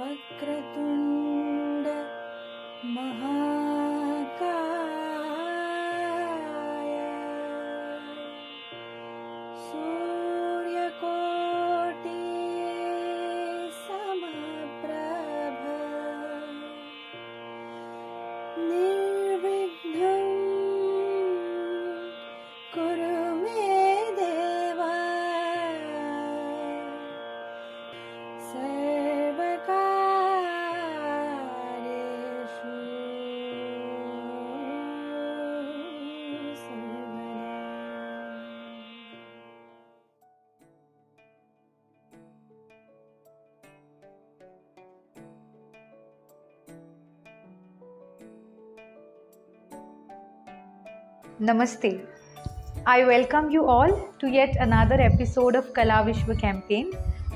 वक्रतुंड महाकाय सूर्यकोटि समप्रभ निर्विघ्नं कुरु मे देव सर्वकार्येषु सर्वदा। Namaste. I welcome you all to yet another episode of Kala Vishwa campaign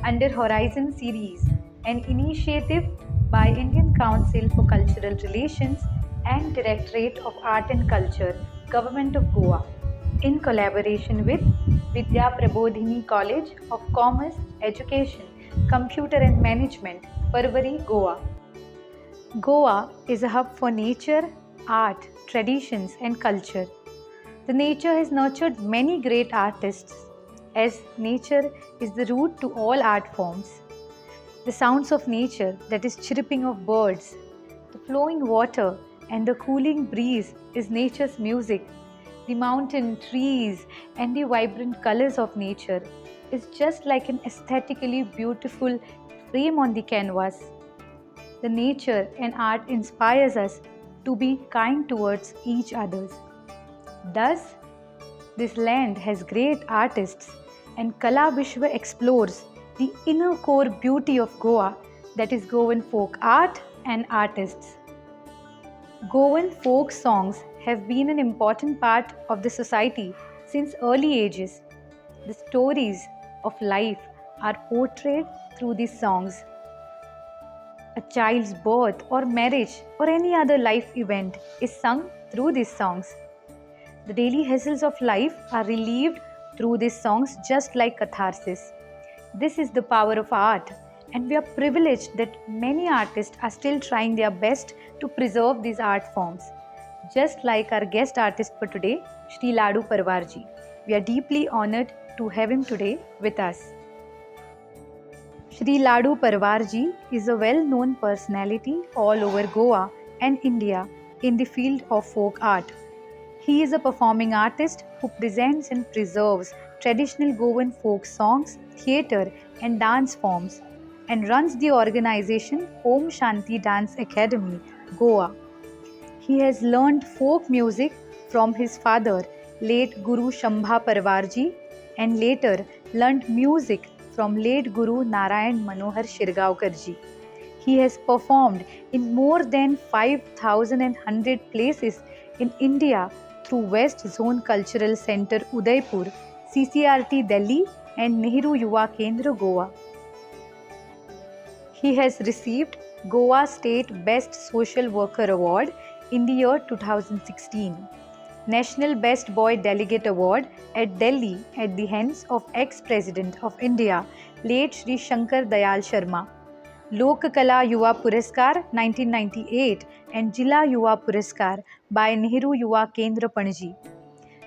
under Horizon series, an initiative by Indian Council for Cultural Relations and Directorate of Art and Culture, Government of Goa, in collaboration with Vidya Prabodhini College of Commerce, Education, Computer and Management, Parwari, Goa. Goa is a hub for nature, art, traditions and culture. The nature has nurtured many great artists, as nature is the root to all art forms. The sounds of nature, that is chirping of birds, the flowing water and the cooling breeze is nature's music. The mountain, trees and the vibrant colors of nature is just like an aesthetically beautiful frame on the canvas. The nature and art inspires us to be kind towards each other. Thus, this land has great artists and Kala Vishwa explores the inner core beauty of Goa, that is Goan folk art and artists. Goan folk songs have been an important part of the society since early ages. The stories of life are portrayed through these songs. A child's birth or marriage or any other life event is sung through these songs. The daily hassles of life are relieved through these songs just like catharsis. This is the power of art, and we are privileged that many artists are still trying their best to preserve these art forms. Just like our guest artist for today, Shri Ladu Parwar ji. We are deeply honored to have him today with us. Shri Ladu Parwar ji is a well-known personality all over Goa and India in the field of folk art. He is a performing artist who presents and preserves traditional Goan folk songs, theatre and dance forms, and runs the organization Om Shanti Dance Academy, Goa. He has learned folk music from his father, late Guru Shambha Parwar ji, and later learned music from late Guru Narayan Manohar Shirgaonkar ji. He has performed in more than 5,100 places in India through West Zone Cultural Center Udaipur, CCRT Delhi and Nehru Yuva Kendra Goa. He has received Goa State Best Social Worker Award in the year 2016, National Best Boy Delegate Award at Delhi at the hands of ex-President of India, late Shri Shankar Dayal Sharma, Lok Kala Yuva Puraskar 1998 and Jila Yuva Puraskar by Nehru Yuva Kendra Panji,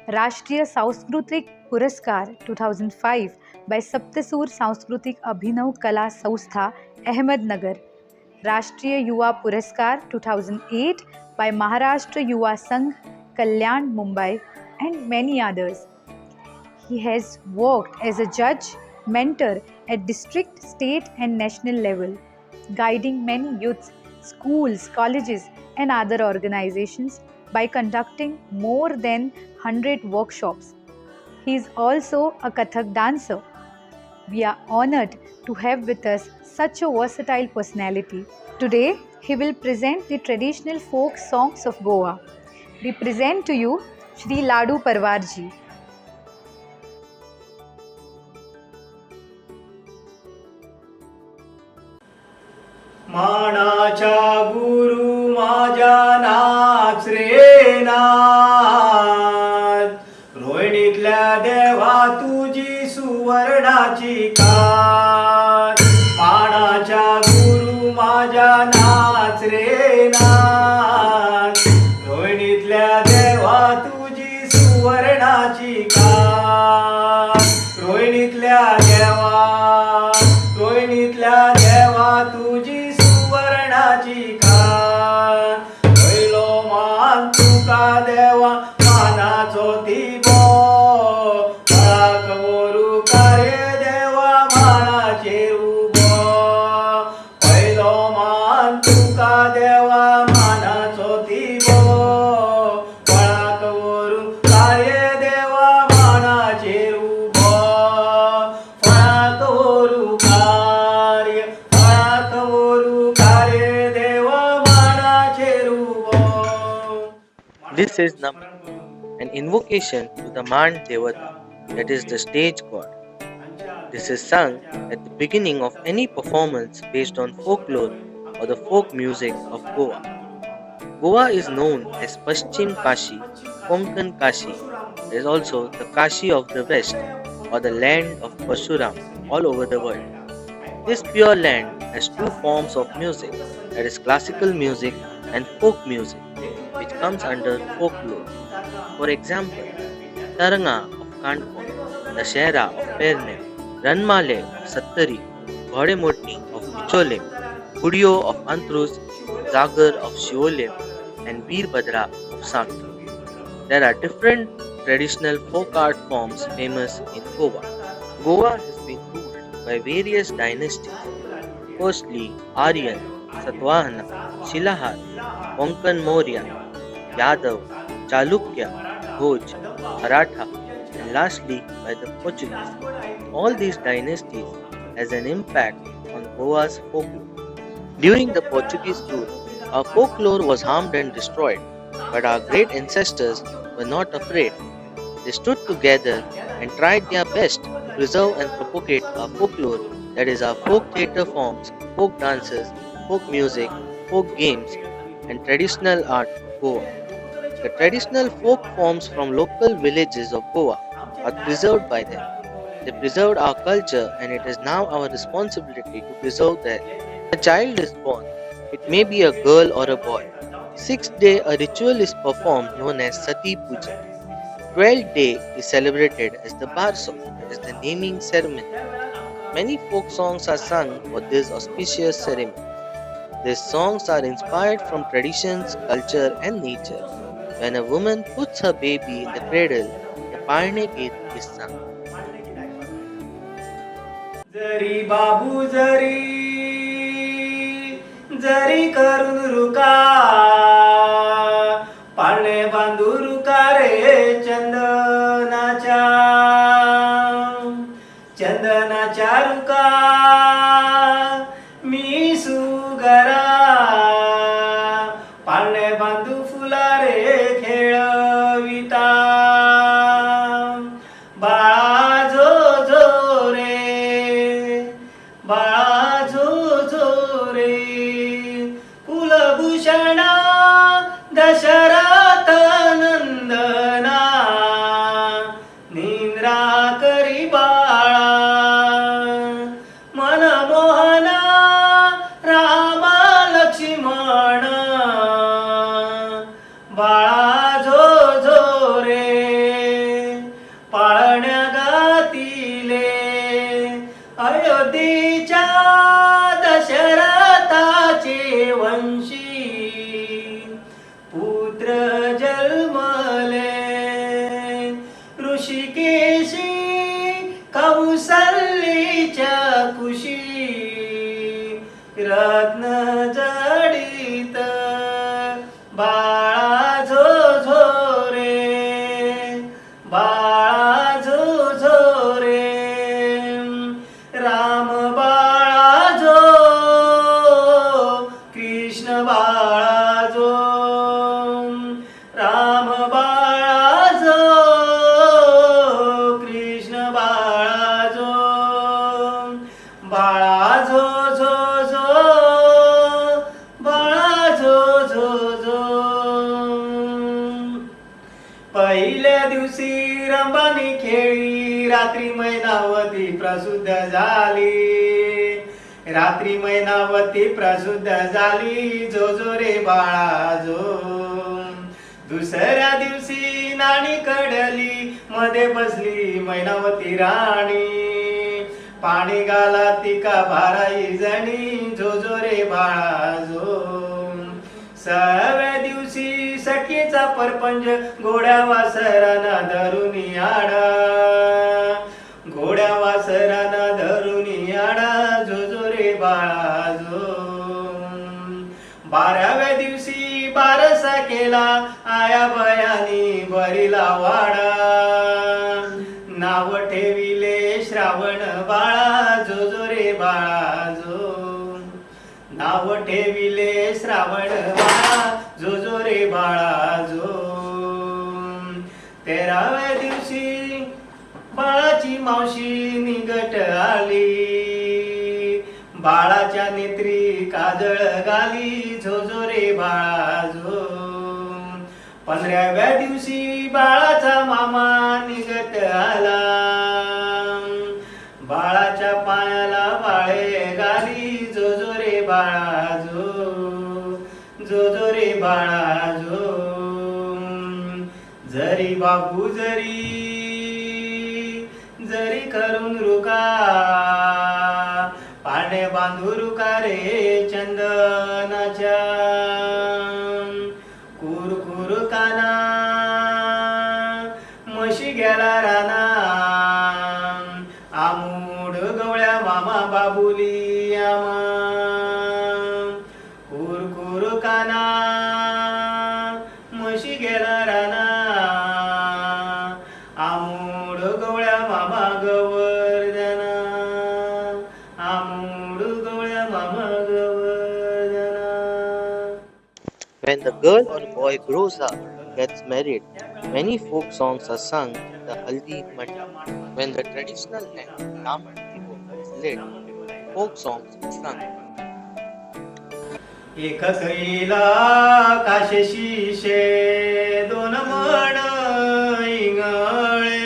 Rashtriya Sanskritik Puraskar 2005 by Saptasur Sanskritik Abhinav Kala Sanstha, Ahmednagar, Rashtriya Yuva Puraskar 2008 by Maharashtra Yuva Sangh, Kalyan, Mumbai, and many others. He has worked as a judge, mentor at district, state and national level, guiding many youths, schools, colleges and other organizations by conducting more than 100 workshops. He is also a Kathak dancer. We are honored to have with us such a versatile personality. Today, he will present the traditional folk songs of Goa. We present to you Shri Ladu Parwar ji. मानाचा गुरु माझ्या नाच रे नाच, रोहिणीतल्या देवा तुझी सुवर्णाची काच. मानाचा गुरु माझ्या नाच रे नाच. रोहिणीतल्या देवा तुझी सुवर्णाची कास. रोहिणीतल्या देवा तुझी सुवर्णाची कास. पहिलो मान तुका देवा मानाचो दिबो. कवरू कार्य देवा मानाचेर उबो. पहिलो मान तुका देवा मानाचो दिबो. कवरू कार्य देवा मानाचेर उबो. कवरू कार्य देवा मानाचेर उबो. This is Naman, an invocation to the Man Devata, that is the stage god. This is sung at the beginning of any performance based on folklore or the folk music of Goa. Goa is known as Paschim Kashi, Konkan Kashi. It is also the Kashi of the West or the land of Parshuram all over the world. This pure land has two forms of music, that is classical music and folk music, which comes under folklore. For example, Taranga of Kandpon, Dashera of Pernem, Ranmale of Sattari, Ghodemotni of Bichole, Kudiyo of Antrus, Zagar of Shiolem, and Veerbhadra of Sakti. There are different traditional folk art forms famous in Goa. Goa has been ruled by various dynasties. Firstly, Aryan, Satvahana, Shilahar, Konkan Maurya, Yadav, Chalukya, Bhoj, Maratha, and lastly by the Portuguese. All these dynasties has an impact on Goa's folklore. During the Portuguese rule, our folklore was harmed and destroyed, but our great ancestors were not afraid. They stood together and tried their best to preserve and propagate our folklore, that is our folk theatre forms, folk dances, folk music, folk games, and traditional art of Goa. The traditional folk forms from local villages of Goa are preserved by them. They preserved our culture, and it is now our responsibility to preserve them. When a child is born, it may be a girl or a boy. 6th day, a ritual is performed known as Sati Puja. 12th day is celebrated as the Barso, that is the naming ceremony. Many folk songs are sung for this auspicious ceremony. These songs are inspired from traditions, culture, and nature. When a woman puts her baby in the cradle, the Parne Git is sung. जरी बाबू जरी जरी करून रुका. पाळणे बांधू रुका रे चंदनाच्या. चंदनाच्या रुका मी सुगरा. पाळणे बांधू फुला रे खेळविता. बाळा झो झो रे, बाळा झो झो रे. कुलभूषणा दशरथ नंदना. निंद्रा करी बाळा मनमोहना. रामा लक्ष्मण बाळा झो झो रे. पाळण्या गातीले अयोध्येच्या दशरथाचे वंशी. पुत्र जन्मले ऋषिकेशी कौसल्येच्या कुशी. रत्न जडित बाळा झो झो रे. बाळा झो झो रे. राम बाळा झो, कृष्ण बाळा झो. राम बाळा झो, कृष्ण बाळा झो. बाळा झो झो झो. बाळा झो झो झो. पहिल्या दिवशी रंबानी खेळी. रात्री मैनावती प्रसिद्ध झाली. रात्री मैनावती प्रसूद्ध झाली जो जो रे बाळा जो. दुसऱ्या दिवशी नाणी कडली मध्ये बसली मैनावती राणी. पाणी गाला तिका बाराई जणी जो जो रे बाळा जो. 6व्या दिवशी सखीचा परपंच गोड्या वासराना धरून आडा. घोड्या वासराना धरून आडा जो जो रे बाळा जो. 12व्या दिवशी बारसा केला आया बयानी बरीला वाडा. नाव ठेविले श्रावण बाळा जो जो रे बाळा जो. नाव ठेविले श्रावण बाळा जो जो रे बाळा जो. 13व्या दिवशी बाळाची मावशी निगट आली. बाळाच्या नेत्री काजळ गाली जो जो रे बाळा जो. 15व्या दिवशी बाळाचा मामा निगट आला. बाळाच्या पायाला बाळे गाली जो जो रे बाळा जो. जो जो रे बाळा जो. जरी बाबू जरी जरी करून रुका पाने बांधू रुका रे चंदनाच्या. कुरकुर काना म्हशी गेला राना. आमूड गवळ्या मामा बाबुली आमा. कुरकुर काना म्हशी गेला राना. आमूड गवळ्या मामा गवर्धना. आमूड गवळ्या मामा गवर्धना. When the girl or boy grows up, gets married, many folk songs are sung at the Haldi Mandi. When the traditional and Raman is lit, folk songs are sung. एक कैला काशे शिशे दोन म्हण इंगळे.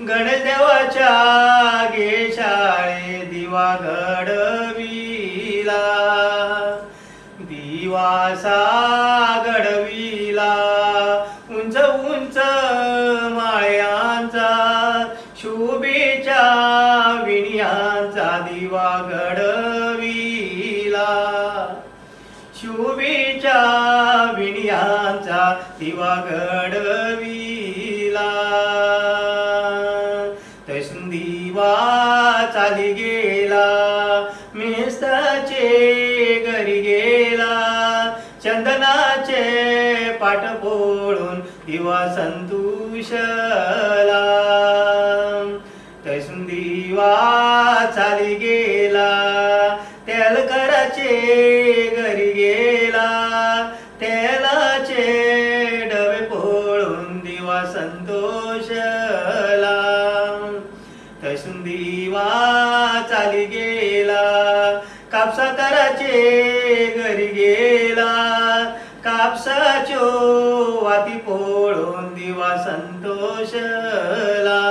गणदेवाच्या गेशाळे दिवा घडविला. दिवासा घडविला उंच उंच माळ्यांचा. शुभेच्या विणयांचा दिवा घडविला. शुभेच्या विणयांचा दिवा घडविला. तसून दिवा चाली गेला मेस्ताचे घरी गेला. चंदनाचे पाट पोळून दिवा संतोषला. तसून दिवा चाली गेला तेलकराचे घरी गेला. तेलाचे डबे पोळून दिवा संतोषला. तसून दिवा चाली गेला कापसाकाराचे घरी गेला. कापसाचो वाती पोळून दिवा संतोषला.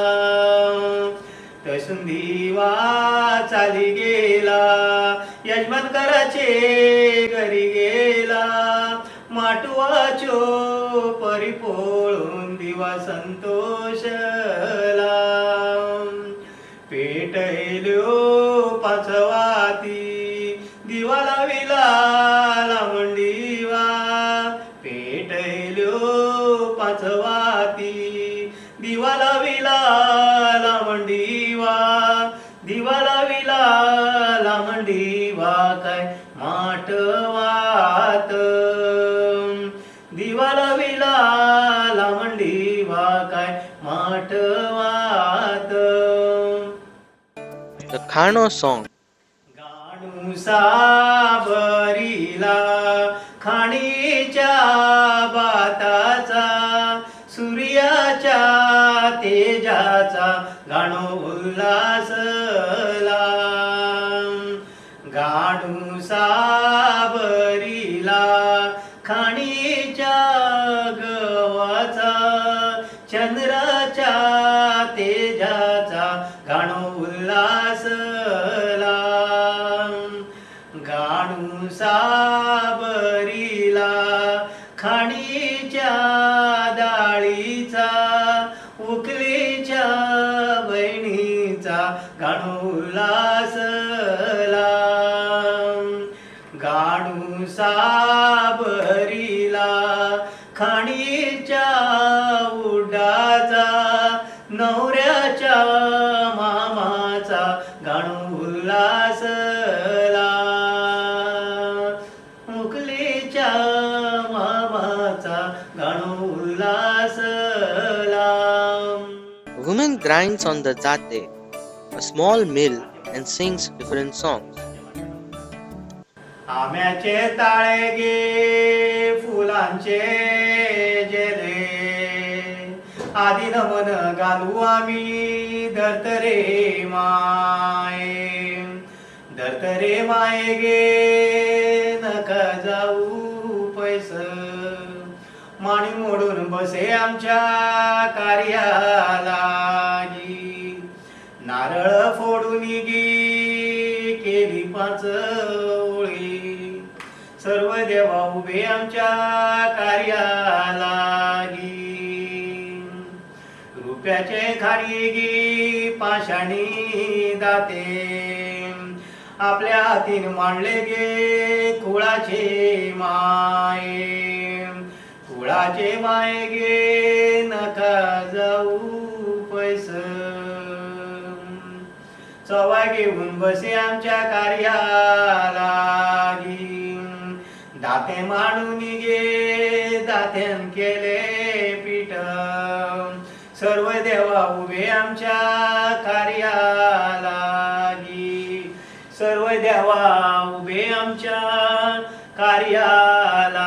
तसून दिवा चाली गेला यजमान कराचे घरी गेला. माटवाचो परी पोळून दिवा संतोषला. पेटयल्यो पाचवाती दिवा लाविला लावंडीवा. पेटयल्यो पाचवाती दिवा लाविला लावंडीवा. दिवा लाविला लावंडीवा काय माटवात. दिवा लाविला लावंडीवा काय माटवात. The Khano song. गाणू साबरीला खाणीच्या बाताचा. सूर्याच्या तेजाचा गाणो उल्हासला. गाणू साबरीला खाणीच्या गवाचा. चंद्राच्या तेजाचा गाणो उल्हासला. गाणू साबरीला खाणीच्या डाळीचा उकलीच्या बहिणीचा गाणू उल्हासला गाणू साबरीला खाणीच्या उड्डाचा नवऱ्याच्या मामाचा गाणू उल्हासला उकलीच्या मामाचा गाणू उल्हासला. A woman grinds on the jate, a small mill, and sings different songs. आम्याचे ताळे गे फुलांचे जेले आधी नमन घालू आम्ही धरतरे माये गे नका जाऊ पैस माणी मोडून बसे आमच्या कार्यालागी नारळ फोडून गी केली 5 ओळी सर्व देवा उभे आमच्या कार्यालागी रुपयाचे खाणी गी पाषाणी दाते आपल्या हातीन मांडले गे कुळाचे माये गे नका जाऊ पैस चवा घेऊन बसे आमच्या कार्यालागी दाते मांडून गे दात्यान केले पीठ सर्व देवा उभे आमच्या कार्यालागी सर्व देवा उभे आमच्या कार्यालागी.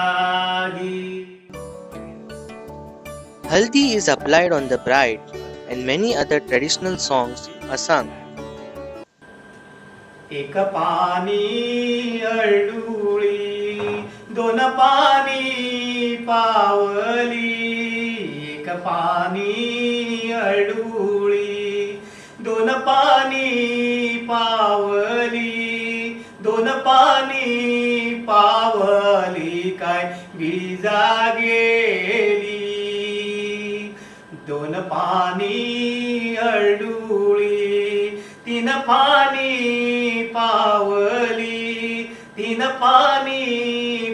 Haldi is applied on the bride, and many other traditional songs are sung. एक पाणी अळडुळी 2 पाणी पावली एक पाणी अळडुळी 2 पाणी पावली 2 पाणी पावली काय गिजा गेली 2 पाणी अळडुळी 3 पाणी पावली 3 पाणी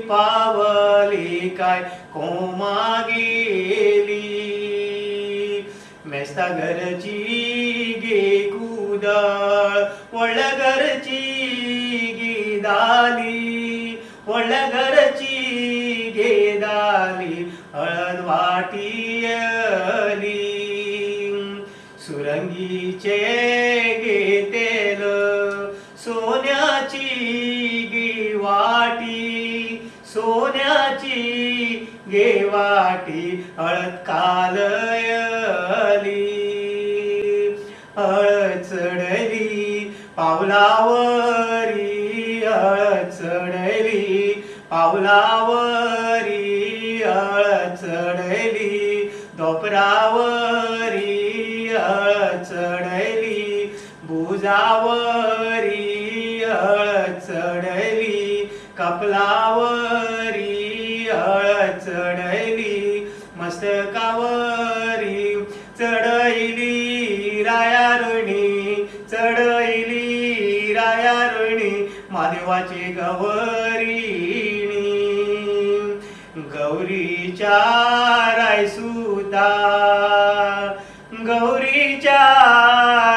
पावली काय कोमा गेली मेस्ता घरची गे कुदळ वळल्या घरची गे दाली वळल्या घरची गे दाली हळद वाटियली सुरंगीचे गे तेल सोन्याची गे वाटी सोन्याची गे वाटी हळद कालयली हळद चढली पावलावरी हळद चढली पावलावरी हळद चढली दोपरावरी हळद चढली भुजावरी हळद चढली कपलावरी हळद चढली मस्तकावरी चढली रायारुणी चढली रायारुणी महादेवाची गवरीणी गौरीच्या रायसुता गौरीच्या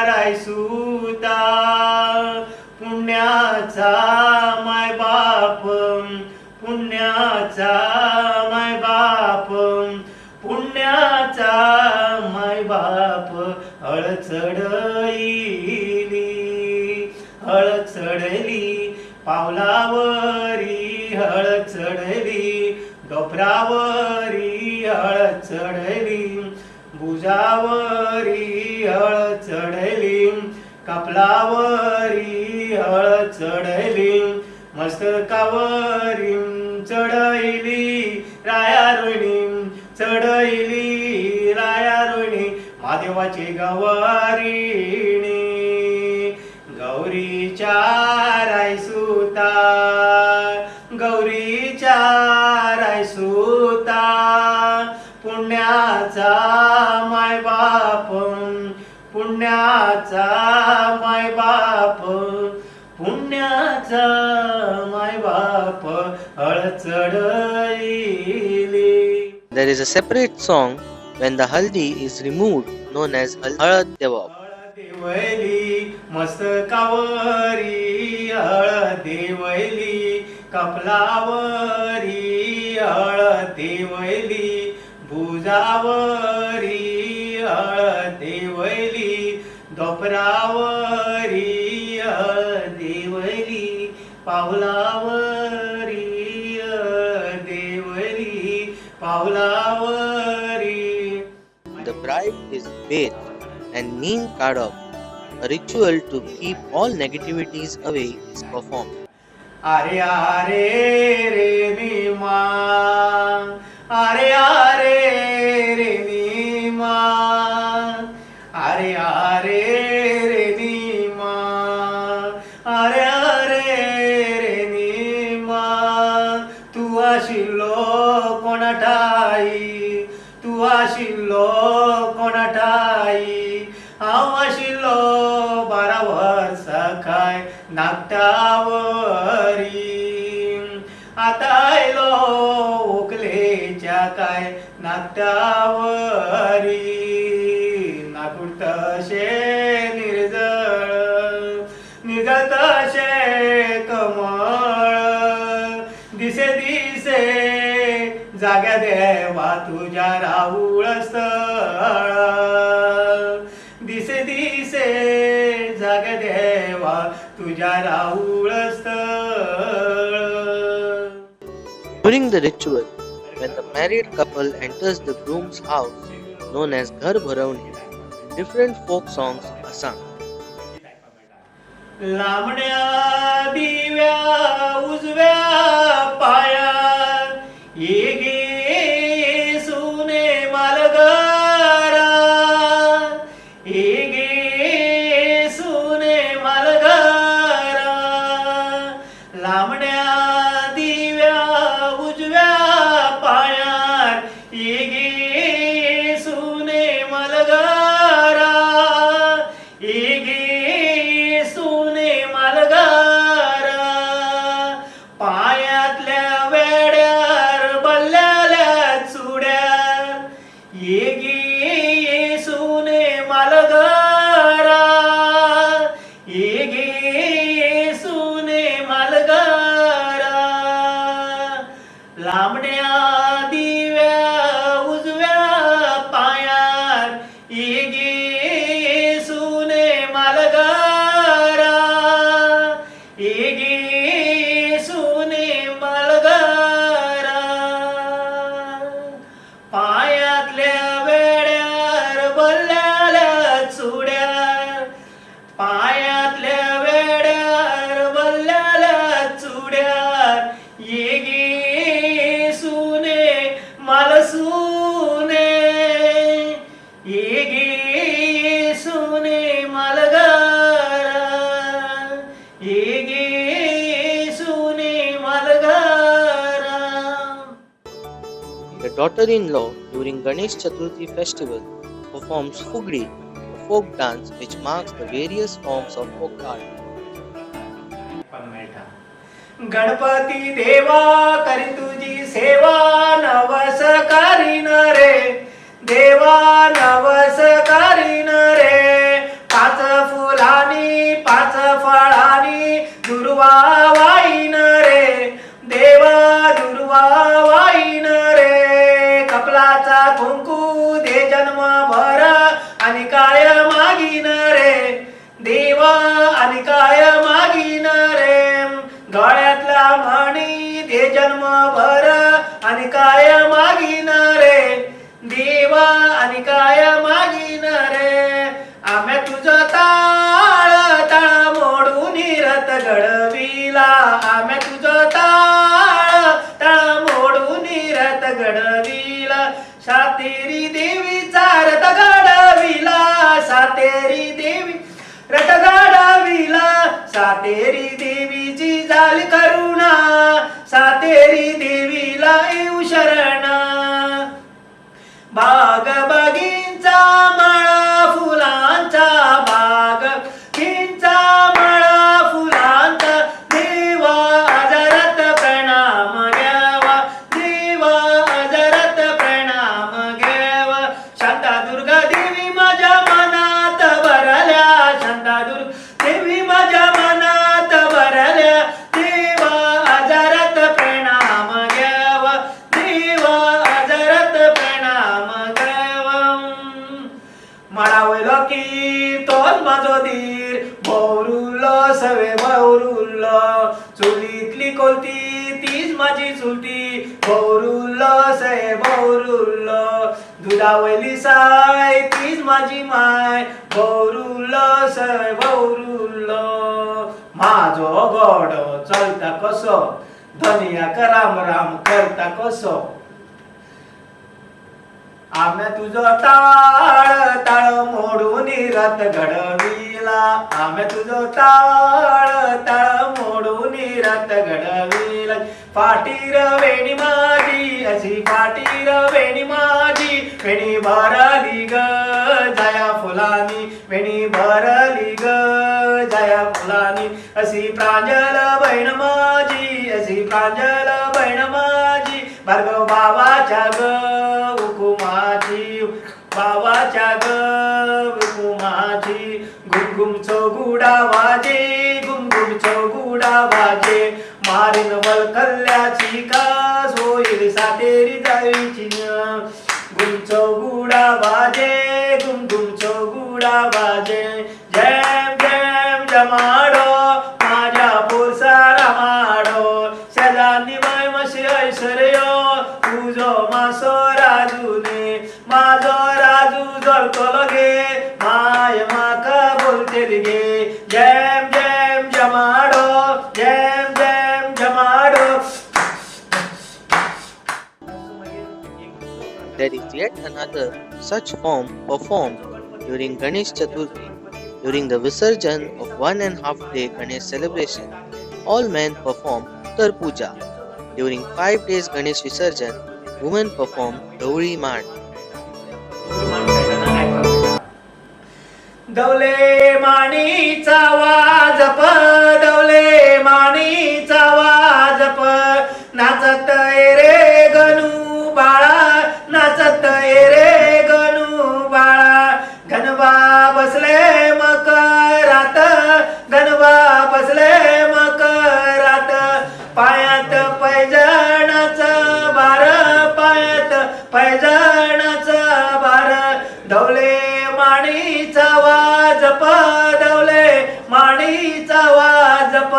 रायसुता पुण्याचा मायबाप पुण्याचा मायबाप पुण्याचा मायबाप हळद चढली हळद चढली पावलावरी हळद चढली डोपरावरी हळद चढली भुजावरी हळद चढली कपलावरी हळद चढली मस्तकावरी चढली रायारुणी चढली रायारुणी महादेवाची गवारीणी गौरी गौरीच्या रायसुता, गौरीच्या रायसुता, पुण्याचा मायबाप, पुण्याचा मायबाप, पुण्याचा मायबाप चढली. There is a separate song when the haldi is removed known as Halad Devab. देवली मस्तकावरी देवली, कपलावरी देवली, भुजावरी देवली, दोपरावरी देवली, पावलावरी देवली, पावलावरी. The bride is bathed and neem kadab, a ritual to keep all negativities away, is performed. अरे अरे रे नीमा, अरे अरे रे नीमा, अरे अरे रे नीमा, अरे अरे रे नीमा. तू आशिल्लो कोणाठाई, तू आशिल्लो कोणाठाई, हांव आशिल्लो 12 वर्सां काय नागटावरी. आतां आयलो व्हंकलेच्या काय नागटावरी. नाकूड तशें निर्जळ, निर्जळ तशें कमळ, दिसे दिसे जाग्या देवा तुझ्या राऊळ स्थळ, दिसे दिसे जाग्या देवा तुझ्या राऊळ स्थळ. During the ritual, when the married couple enters the groom's house, known as Ghar Bharavni, different folk songs are sung. लांबण्या दिव्या उजव्या पायात, ये गे सुने मालगारा, ये गे सुने मालगारा. लांबण्या दिव्या उजव्या पायात, ये गे सुने मालगारा, ये गे सुने मालगारा. पायातल्या वेड्यार बल्ल्याल्या चुड्यार, ये गे सुने मालगारा, ये गे सुने मालगारा. लांबण्या दिव्या उजव्या पायार, ये गे सुने मालगारा, ये गे सुने मालगारा. पायातल्या वेड्यार बल्ल्याल्या चुड्यार, पायातल्या वेड्यार बल्ल्याल्या चुड्यार, ये गे सुने मालसुने, ये गे सुने मालगारा, ये गे सुने मालगारा. The daughter-in-law during Ganesh Chaturthi festival performs Fugdi, a folk dance which marks the various forms of folk art. Ganpati देवा करी तुझी सेवा, नवस करीन रे देवा, नवस करीन रे. 5 फुलानी 5 फळानी दुर्वा वाईन रे देवा, दुर्वा वाईन रे. कपलाचा कुंकू दे जन्मभर, आणि काय मागीन रे देवा, आणि काय मागीन रे. गळ्यातला मणी दे जन्मभर, आणि काय मागीन रे देवा, आणि काय मागीन रे. आम्ही तुझं ताळ ताळ मोडून रथ घडविला, आम्ही तुझं ताळ ताळ मोडून रथ घडविला. सातेरी देवीचा रथ घडविला, सातेरी देवी रथ घडविला, सातेरी देवीची जाल करुणा, सातेरी देवीला येऊ शरण. बाग बगीचा मळा फुलांचा, बाग बगीचा मळा फुलांचा, देवा अजरत प्रणाम घ्यावा, देवा अजरत प्रणाम घ्यावा. शांतादुर्गा देवी माझ्या मनात भरल्या, शांतादुर्गा देवी माझ्या मनात भरल्या, देवा अजरत प्रणाम घ्यावा, देवा अजरत प्रणाम घ्यावा. मळावयलो की तोच माझो धीर, भोवरुल्लो सवे भोवरुल्लो, चुलीतली कोलती तीच माझी चुलती, भोवरुल्लो सवे भोवरुल्लो, दुधावयली साय तीच माझी माय, भोवरुल्लो सवे भोवरुल्लो. माझो गोडो चलता कसो, धनियाक राम राम करता कसो. आम्या तुझो ताळ ताळ मोडून रथ घडविला, आम्या तुझो ताळ ताळ मोडून रथ घडविला. फाटीर वेणी माझी अशी फाटीर वेणी माझी, वेणी भरली ग जया फुलानी, वेणी भरली ग जया फुलानी. अशी प्रांजल बहीण माझी, अशी प्रांजल बहीण माझी, भार्गव बाबाच्या ग हुकुमाची, बाबाच्या ग हुकुमाची. घुमघुम चौगुडा वाजे, घुमघुम चौगुडा वाजे, मारीन वलकल्ल्याची कास होईल सातेरी जाईची. घुम चौगुडा वाजे, घुमघुम चौगुडा वाजे. जैम जैम जमाडो माझ्या पोरसारा माडो, शेजानी बाय मशी ऐश्वर्यो तुझो मासो राजूने, माझो राजू जळतलो गे, माय माका बोलतेली गे. जैम जैम जमाडो, जैम जैम जमाडो. There is yet another such form performed during Ganesh Chaturthi. During the Visarjan of 1.5 day Ganesh celebration, all men perform Uttar Puja. During 5 days Ganesh Visarjan, women perform Dowri Mand. दौले माणीचा वाजप, दौले माणीचा वाजप, नाचत रे गणू बाळा, नाचत रे गणू बाळा. गणबा बसले मकरात, गणबा बसले मकरात, पायात पैजणाचं बार, पायात पैजणाचं बार. दौले माणीचा वाजप, दौले माणीचा वाजप,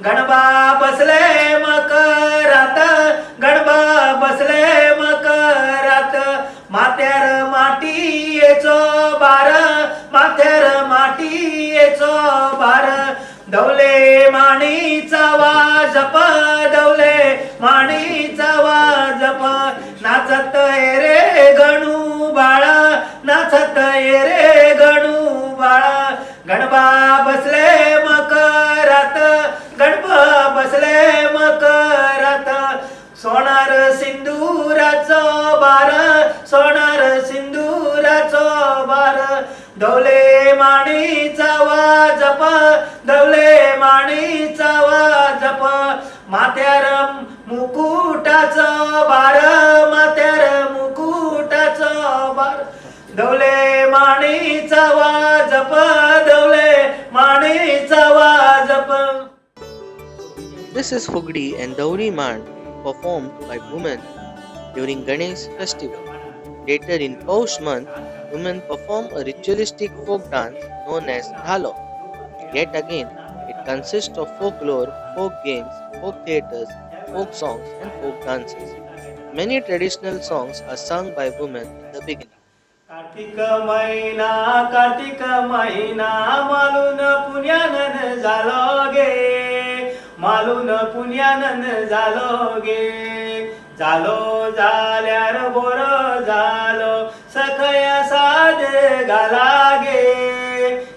गणबा बसले मकरात, गणबा बसले मकरात. माथ्यार मातीयेचो बार, माथ्यार मातीयेचो बार. दौले माणीचा वाजप, दौले माणीचा वाजप, नाचत रे गणू बाळा, नाचत रे गणू बाळा. गणबा बसले मकरात, गणबा बसले मकरात. सोनार सिंदुराचो बार, सोनार सिंदुराचो बार. दौले माणीचा वाजप, दौले माणीचा वाजप, माथ्यार मुकुटाचो बार, माथ्यार मुकुटाचो बार. दौले माणीचा वाजप, दौले माणीचा वाजप. This is Fugdi and Dowri Mand performed by women during Ganesh festival. Later in Paush month, women perform a ritualistic folk dance known as Dhalo. Yet again, it consists of folklore, folk games, folk theatres, folk songs and folk dances. Many traditional songs are sung by women in the beginning. Kartik महिना मालून पुण्यानन झालो गे, मालून पुण्यानन झालो गे. झालो झाल्यार bore झालो, सखया साद घाला गे,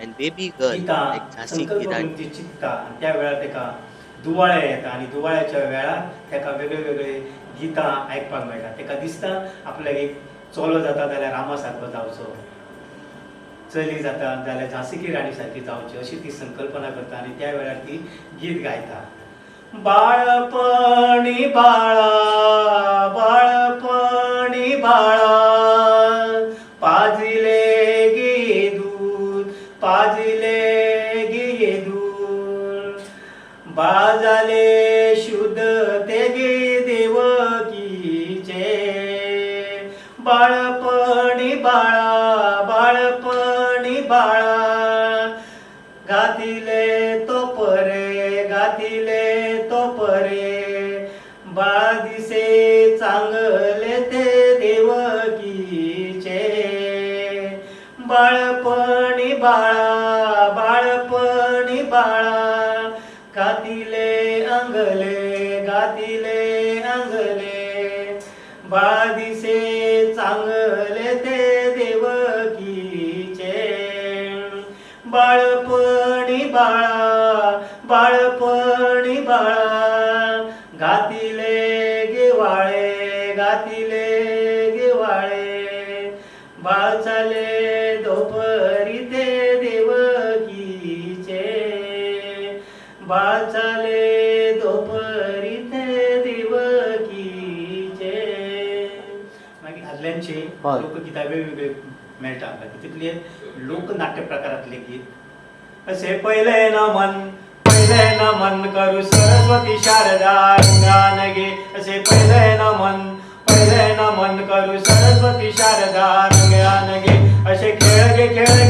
and baby girl गीतां like Jhansi संकल्प Ki करून Rani. ती चिंतता आनी त्या वेळार ताका दुवाळे येता आनी दुवाळ्याच्या वेळार ताका वेगळे वेगळे गितां आयकपाक मेळटा. ताका दिसता आपल्याक एक चलो जाता जाल्यार रामा सारको जावचो, चली जाता जाल्यार झांसी की राणी सारकी जावची, अशी ती संकल्पना करता आनी त्या वेळार ती गीत गायता. बाळपणी बाळा बाळपणी बाळा पाजिले गे दूध पाजिले गे दूध बाळ झाले शुद्ध ते गे देवकीचे. बाळपणी बाळा बाळपणी बाळा घातिले तो परे बाळ दिसे चांगले ते देवकीचे. बाळपणी बाळा बाळपणी बाळा घातिले अंगले बाळ दिसे चांगले ते देवकीचे. बाळपणी बाळा बाळपणी बाळा घातिले गेवाळे बाळ चाले दोपरी ते देवकीचे. बाळ चाले दोपरी ते देवकीचे. मागीर आदल्यांचे लोकगितां वेगवेगळे मेळटा. तितले लोकनाट्य प्रकारांतले गीत असे पहिले नमन करू सरस्वती शारदा रंगान गे. असे पहिले नमन करू सरस्वती शारदा रंगान गे. असे खेळ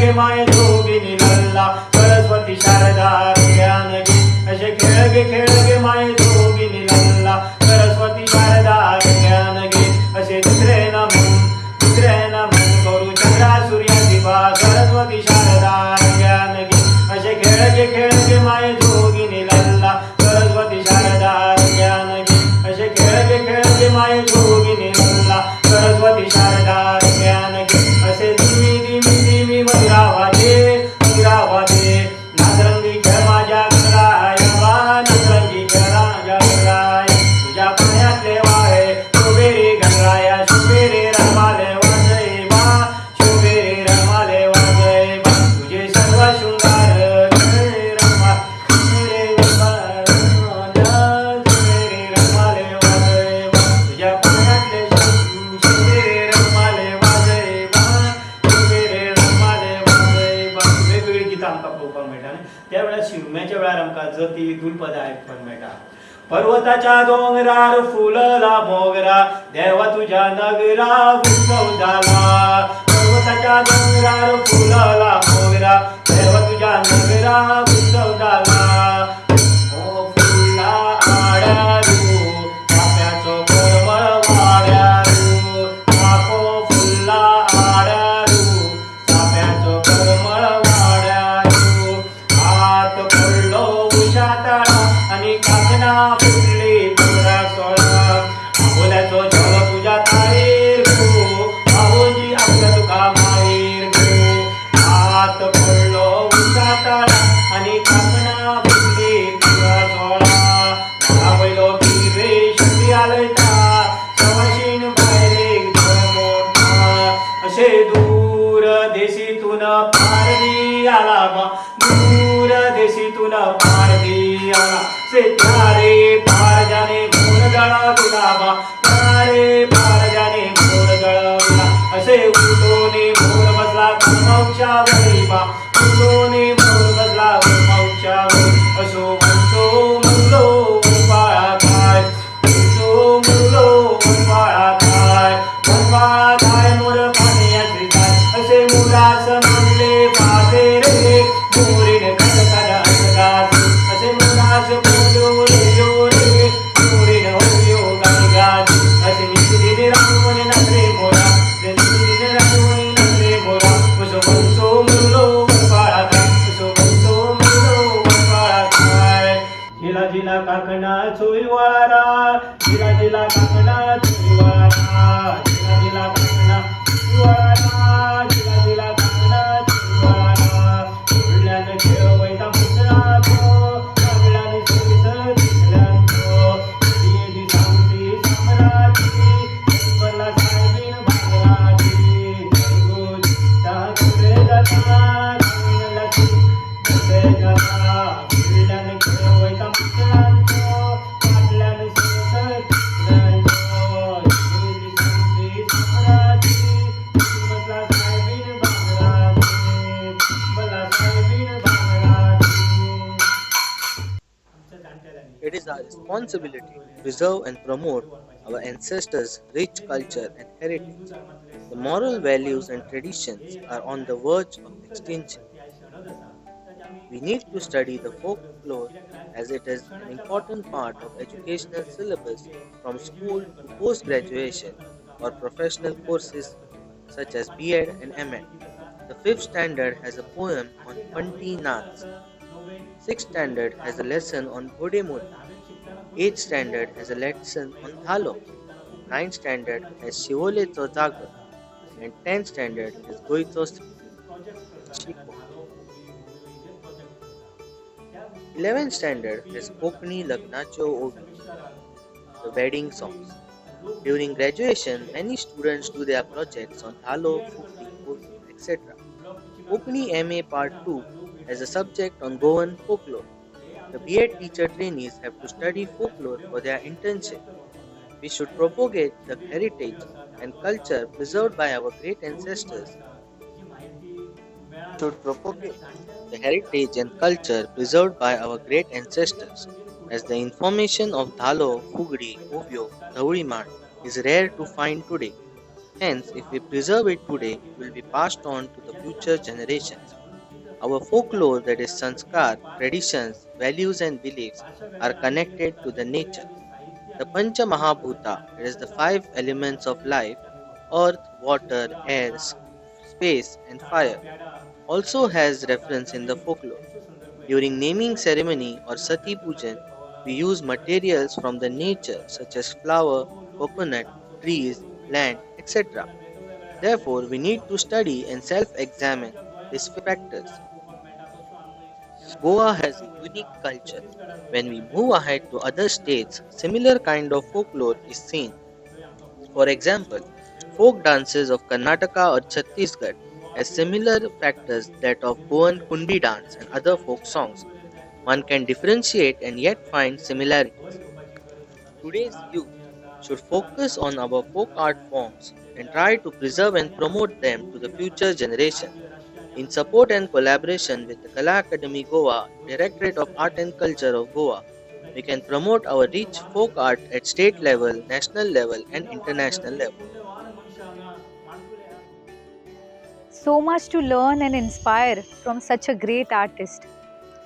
गे माय जोगिनी लल्ला सरस्वती शारदा रंगान गे. असे खेळ गे माय जोगिनी लल्ला सरस्वती शारदा रंगान गे. असे दुसरे नमन करू चंद्रा सूर्य दिवा सरस्वती शारदा रंगान गे. असे खेळ गे माय जोगिनी लल्ला सरस्वती शारदा रंगान गे. असे खेळ गे माय जोगिनी लल्ला सरस्वती शारदा रंगान गे. असे दिमी मधुरावादे नादरंगी खेळ माझ्या गंगराया नादरंगी खेळ माझ्या गंगराया. तुझ्या पाण्यातले वाळे शोभेरी गंगराया शोभेरी रमाले वाजय बा शोभेरी रमाले वाजय बा. तुझे सर्व शृंगार रमा शोभेरी रमाले वाजय बा. तुझ्या पाण्यातले शोभेरी रमाले वाजय बा शोभेरी रमाले वाजय बा. वेगवेगळी गीतां आमकां पळोवपाक मेळटा. त्या वेळार शिगम्याच्या वेळार आमकां जती दुलपदां आयकपाक मेळटा. पर्वताच्या डोंगरार फुलला मोगरा देवा तुझ्या नगरा उत्सव झाला. पर्वताच्या डोंगरार फुलला मोगरा देवा तुझ्या नगरा उत्सव झाला. ओ फुला आड्यारू चाफ्याचो परमळ वाड्यारू आको फुला आड्यारू चाफ्याचो परमळ वाड्यारू. हात पडलो उशा तळा आणि काकणा फुटली पंधरा सोळा. आबोल्याचो झोलो तुझ्या ताईर गो आबोजी आपलं तुका माईर गो. हात पडलो उशा तळा आणि काकणा फुटली पंधरा सोळा. मला बैलो रे शक्ती आलयता सवाशीन बायलेक धर मोठा. असे दूर देशीतून पारदी आला बा दूर देशीतून पारदी आला. से तारे पार जाने मोर गळा गुलाबा तारे पार जाने मोर गळा गुला. असे उठोने मोर बसला ब्रह्मवृक्षावरी बा उठोने मोर बसला ब्रह्मवृक्षावरी. असो म्हणतो मुरलो वनपाळा काय म्हणतो मुरलो वनपाळा काय मोर पाण्याची काय. असे मुरास म्हणले पासे रे मोरीने कस कदा असगास. असे मुरास बोलो रे मोरीने होयो गात. असे नितीने रामवने नसरे मोरा नितीने रामवने नसरे मोरा. असो म्हणतो मुरलो वनपाळा काय असो म्हणतो मुरलो वनपाळा काय. जिला जिला काकणा चोई वाळा जिला जिला काकणा चोई वाळा जिला जिला काकणा चोई वाळा जिला जिला काकणा चोई वाळा. खेळवैता पुत्राचो कागडाने सोयीसर दिसल्यांचो दिये दिसांची सम्राटी बला साहेबीन बांगलाची घरगुती टाकले जाता लक्ष्मी जगले जाता फिरल्याने खेळवैता पुत्राचो कागडाने सोयीसर दिसल्यांचो दिये दिसांची सम्राटी बला साहेबीन बांगलाची बला साहेबीन बांगलाची आमच्या जाणटेल्यांनी It is our responsibility to preserve and promote our ancestors' rich culture and heritage. The moral values and traditions are on the verge of extinction. We need to study the folklore as it is an important part of educational syllabus from school to post-graduation or professional courses such as B.Ed and M.Ed. The 5th standard has a poem on Panti Naths. 6th standard has a lesson on Bodemuri. 8th standard has a lesson on Dhalo. 9th standard has Shivolecho Jagar. And 10th standard has Goito Shiko. 11th standard has Kokni Lagnacho Ovi, the wedding songs. During graduation, many students do their projects on Dhalo, Fukri, Ovi, etc. Kokni MA Part 2 has a subject on Goan folklore. The B.Ed teacher trainees have to study folklore for their internship. We should propagate the heritage and culture preserved by our great ancestors. As the information of Dhalo, Fugri, Ovio, Dhauriman is rare to find today. Hence, if we preserve it today, it will be passed on to the future generations. Our folklore, that is sanskar, traditions, values and beliefs, are connected to the nature. The Pancha Mahabhuta, that is the 5 elements of life, earth, water, air, space and fire, also has reference in the folklore. During naming ceremony or sati pujan, we use materials from the nature such as flower, coconut, trees, land, etc. Therefore, we need to study and self-examine these factors. Goa has a unique culture. When we move ahead to other states, similar kind of folklore is seen. For example, folk dances of Karnataka or Chhattisgarh has similar factors that of Goan Kundi dance and other folk songs. One can differentiate and yet find similarities. Today's youth should focus on our folk art forms and try to preserve and promote them to the future generation. In support and collaboration with the Kala Academy Goa, Directorate of Art and Culture of Goa, we can promote our rich folk art at state level, national level, and international level. So much to learn and inspire from such a great artist.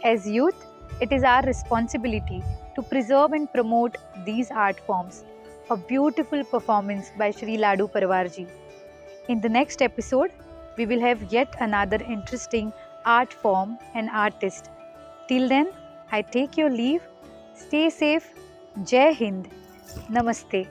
As youth, it is our responsibility to preserve and promote these art forms. A beautiful performance by Shri Ladu Parwar ji. In the next episode, we will have yet another interesting art form and artist. Till then, I take your leave. Stay safe. Jai Hind. Namaste.